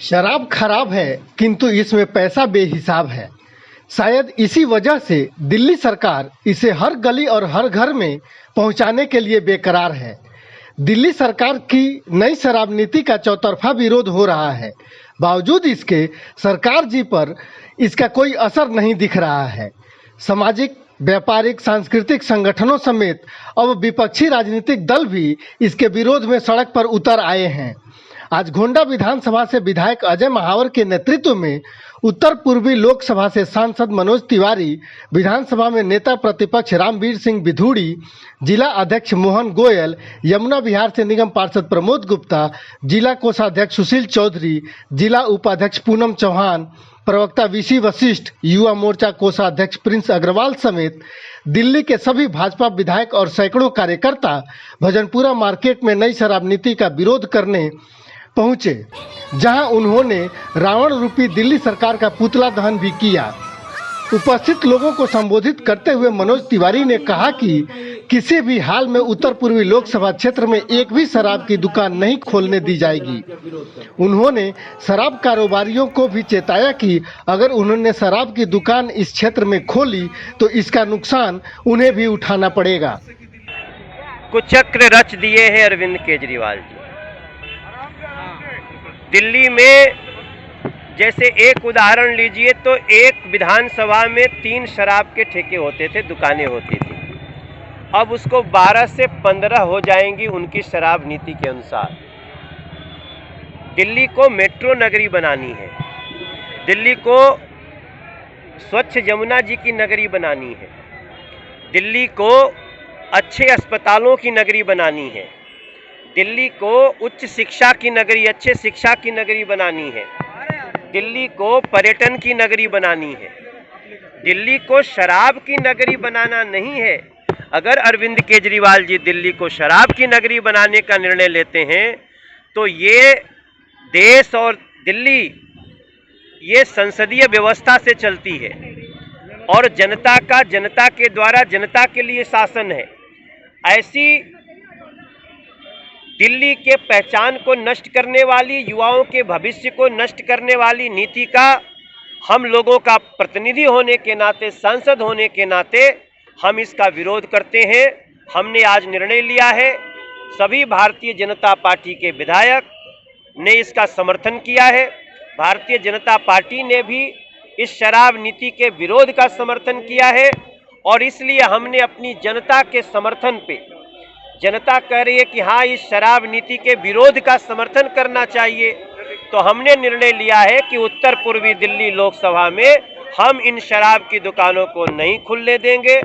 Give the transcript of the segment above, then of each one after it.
शराब खराब है किंतु इसमें पैसा बेहिसाब है। शायद इसी वजह से दिल्ली सरकार इसे हर गली और हर घर में पहुंचाने के लिए बेकरार है। दिल्ली सरकार की नई शराब नीति का चौतरफा विरोध हो रहा है। बावजूद इसके सरकार जी पर इसका कोई असर नहीं दिख रहा है। सामाजिक, व्यापारिक, सांस्कृतिक संगठनों समेत अब विपक्षी राजनीतिक दल भी इसके विरोध में सड़क पर उतर आए हैं। आज गोंडा विधानसभा से विधायक अजय महावर के नेतृत्व में उत्तर पूर्वी लोकसभा से सांसद मनोज तिवारी, विधानसभा में नेता प्रतिपक्ष रामवीर सिंह बिधूड़ी, जिला अध्यक्ष मोहन गोयल, यमुना विहार से निगम पार्षद प्रमोद गुप्ता, जिला कोषाध्यक्ष सुशील चौधरी, जिला उपाध्यक्ष पूनम चौहान, प्रवक्ता वीसी वशिष्ठ, युवा मोर्चा कोषाध्यक्ष प्रिंस अग्रवाल समेत दिल्ली के सभी भाजपा विधायक और सैकड़ों कार्यकर्ता भजनपुरा मार्केट में नई शराब नीति का विरोध करने पहुंचे, जहां उन्होंने रावण रूपी दिल्ली सरकार का पुतला दहन भी किया। उपस्थित लोगों को संबोधित करते हुए मनोज तिवारी ने कहा कि किसी भी हाल में उत्तर पूर्वी लोकसभा क्षेत्र में एक भी शराब की दुकान नहीं खोलने दी जाएगी। उन्होंने शराब कारोबारियों को भी चेताया कि अगर उन्होंने शराब की दुकान इस क्षेत्र में खोली तो इसका नुकसान उन्हें भी उठाना पड़ेगा। कुचक्र रच दिए हैं अरविंद केजरीवाल जी। दिल्ली में जैसे एक उदाहरण लीजिए तो एक विधानसभा में 3 शराब के ठेके होते थे, दुकानें होती थी। अब उसको 12 से 15 हो जाएंगी उनकी शराब नीति के अनुसार। दिल्ली को मेट्रो नगरी बनानी है, दिल्ली को स्वच्छ यमुना जी की नगरी बनानी है, दिल्ली को अच्छे अस्पतालों की नगरी बनानी है, दिल्ली को उच्च शिक्षा की नगरी, अच्छे शिक्षा की नगरी बनानी है, दिल्ली को पर्यटन की नगरी बनानी है, दिल्ली को शराब की नगरी बनाना नहीं है। अगर अरविंद केजरीवाल जी दिल्ली को शराब की नगरी बनाने का निर्णय लेते हैं तो ये देश और दिल्ली ये संसदीय व्यवस्था से चलती है और जनता के द्वारा जनता के लिए शासन है। ऐसी दिल्ली के पहचान को नष्ट करने वाली, युवाओं के भविष्य को नष्ट करने वाली नीति का हम लोगों का प्रतिनिधि होने के नाते, सांसद होने के नाते हम इसका विरोध करते हैं। हमने आज निर्णय लिया है, सभी भारतीय जनता पार्टी के विधायक ने इसका समर्थन किया है। भारतीय जनता पार्टी ने भी इस शराब नीति के विरोध का समर्थन किया है और इसलिए हमने अपनी जनता के समर्थन पे, जनता कह रही है कि हाँ इस शराब नीति के विरोध का समर्थन करना चाहिए, तो हमने निर्णय लिया है कि उत्तर पूर्वी दिल्ली लोकसभा में हम इन शराब की दुकानों को नहीं खुलने देंगे।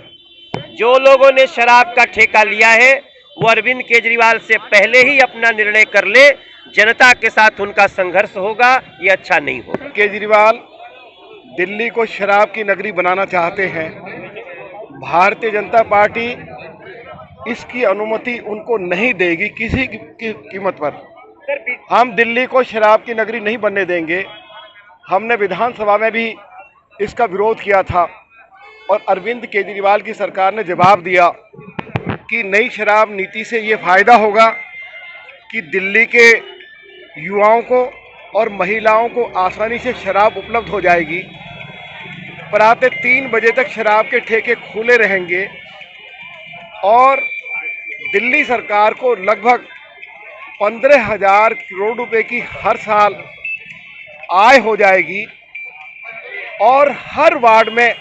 जो लोगों ने शराब का ठेका लिया है वो अरविंद केजरीवाल से पहले ही अपना निर्णय कर ले, जनता के साथ उनका संघर्ष होगा, ये अच्छा नहीं होगा। केजरीवाल दिल्ली को शराब की नगरी बनाना चाहते हैं। भारतीय जनता पार्टी इसकी अनुमति उनको नहीं देगी किसी की कीमत पर। हम दिल्ली को शराब की नगरी नहीं बनने देंगे। हमने विधानसभा में भी इसका विरोध किया था और अरविंद केजरीवाल की सरकार ने जवाब दिया कि नई शराब नीति से ये फायदा होगा कि दिल्ली के युवाओं को और महिलाओं को आसानी से शराब उपलब्ध हो जाएगी। प्रातः 3 बजे तक शराब के ठेके खुले रहेंगे और दिल्ली सरकार को लगभग 15,000 करोड़ रुपए की हर साल आय हो जाएगी और हर वार्ड में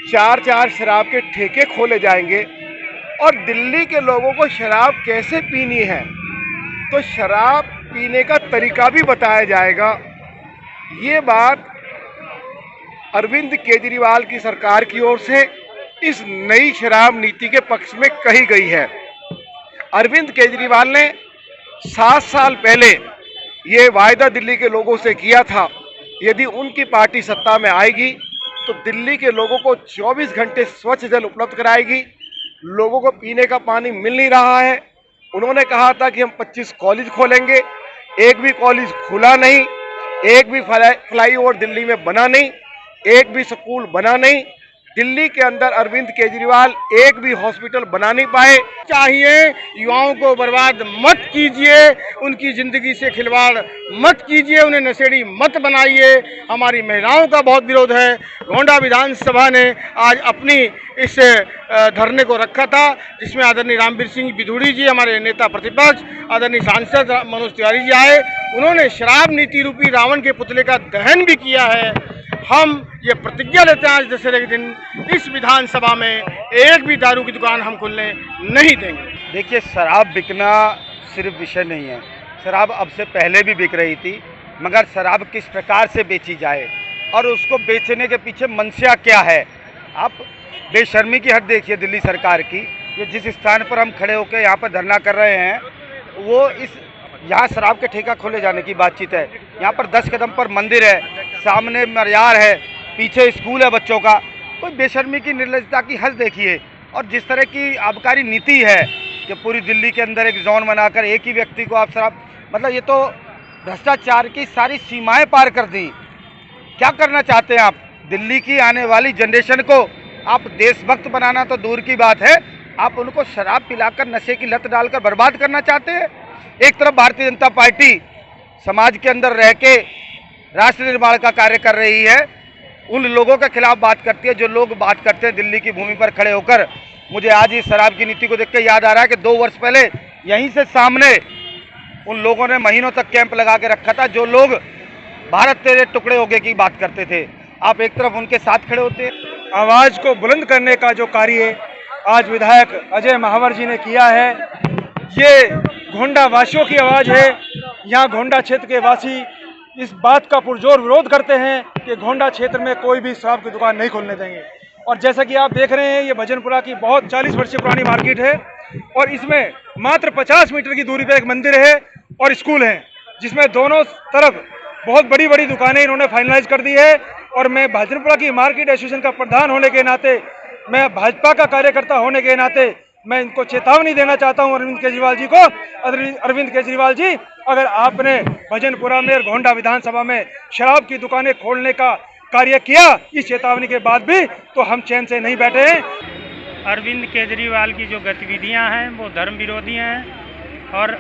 4-4 शराब के ठेके खोले जाएंगे। और दिल्ली के लोगों को शराब कैसे पीनी है तो शराब पीने का तरीका भी बताया जाएगा। ये बात अरविंद केजरीवाल की सरकार की ओर से इस नई शराब नीति के पक्ष में कही गई है। अरविंद केजरीवाल ने 7 साल पहले ये वायदा दिल्ली के लोगों से किया था, यदि उनकी पार्टी सत्ता में आएगी तो दिल्ली के लोगों को 24 घंटे स्वच्छ जल उपलब्ध कराएगी। लोगों को पीने का पानी मिल नहीं रहा है। उन्होंने कहा था कि हम 25 कॉलेज खोलेंगे, एक भी कॉलेज खुला नहीं, एक भी फ्लाईओवर दिल्ली में बना नहीं, एक भी स्कूल बना नहीं। दिल्ली के अंदर अरविंद केजरीवाल एक भी हॉस्पिटल बना नहीं पाए। चाहिए युवाओं को बर्बाद मत कीजिए, उनकी जिंदगी से खिलवाड़ मत कीजिए, उन्हें नशेड़ी मत बनाइए। हमारी महिलाओं का बहुत विरोध है। गोंडा विधानसभा ने आज अपनी इस धरने को रखा था, जिसमें आदरणीय रामवीर सिंह बिधूड़ी जी, हमारे नेता प्रतिपक्ष, आदरणीय सांसद मनोज तिवारी जी आए। उन्होंने शराब नीति रूपी रावण के पुतले का दहन भी किया है। हम ये प्रतिज्ञा लेते हैं आज दशहरे के दिन इस विधानसभा में एक भी दारू की दुकान हम खुलने नहीं देंगे। देखिए, शराब बिकना सिर्फ विषय नहीं है। शराब अब से पहले भी बिक रही थी, मगर शराब किस प्रकार से बेची जाए और उसको बेचने के पीछे मंशा क्या है। आप बेशर्मी की हद देखिए दिल्ली सरकार की। ये जिस स्थान पर हम खड़े होकर यहाँ पर धरना कर रहे हैं, वो यहाँ शराब के ठेका खोले जाने की बातचीत है। यहाँ पर 10 कदम पर मंदिर है, सामने मरियार है, पीछे स्कूल है बच्चों का। कोई बेशर्मी की, निर्लजता की हद देखिए। और जिस तरह की आबकारी नीति है कि पूरी दिल्ली के अंदर एक जोन बनाकर एक ही व्यक्ति को आप शराब, मतलब ये तो भ्रष्टाचार की सारी सीमाएं पार कर दी। क्या करना चाहते हैं आप? दिल्ली की आने वाली जनरेशन को आप देशभक्त बनाना तो दूर की बात है, आप उनको शराब पिलाकर नशे की लत डालकर बर्बाद करना चाहते हैं। एक तरफ भारतीय जनता पार्टी समाज के अंदर रह के राष्ट्र निर्माण का कार्य कर रही है, उन लोगों के खिलाफ बात करती है जो लोग बात करते हैं दिल्ली की भूमि पर खड़े होकर। मुझे आज इस शराब की नीति को देख के याद आ रहा है कि 2 वर्ष पहले यहीं से सामने उन लोगों ने महीनों तक कैंप लगा के रखा था, जो लोग भारत तेरे टुकड़े होगे की बात करते थे। आप एक तरफ उनके साथ खड़े होते। आवाज को बुलंद करने का जो कार्य आज विधायक अजय महावर जी ने किया है, ये गोंडा वासियों की आवाज़ है। यहाँ गोंडा क्षेत्र के वासी इस बात का पुरजोर विरोध करते हैं कि गोंडा क्षेत्र में कोई भी शराब की दुकान नहीं खोलने देंगे। और जैसा कि आप देख रहे हैं, ये भजनपुरा की बहुत 40 वर्षीय पुरानी मार्केट है और इसमें मात्र 50 मीटर की दूरी पर एक मंदिर है और स्कूल है, जिसमें दोनों तरफ बहुत बड़ी बड़ी दुकानें इन्होंने फाइनलाइज कर दी है। और मैं भजनपुरा की मार्केट एसोसिएशन का प्रधान होने के नाते, मैं भाजपा का कार्यकर्ता होने के नाते मैं इनको चेतावनी देना चाहता हूं अरविंद केजरीवाल जी को। अरविंद केजरीवाल जी, अगर आपने भजनपुरा में और गोंडा विधानसभा में शराब की दुकानें खोलने का कार्य किया इस चेतावनी के बाद भी, तो हम चैन से नहीं बैठे हैं। अरविंद केजरीवाल की जो गतिविधियां हैं वो धर्म विरोधी हैं और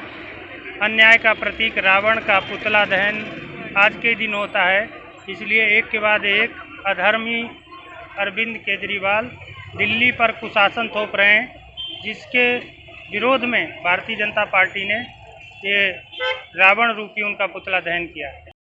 अन्याय का प्रतीक रावण का पुतला दहन आज के दिन होता है। इसलिए एक के बाद एक अधर्मी अरविंद केजरीवाल दिल्ली पर कुशासन थोप रहे हैं, जिसके विरोध में भारतीय जनता पार्टी ने ये रावण रूपी उनका पुतला दहन किया है।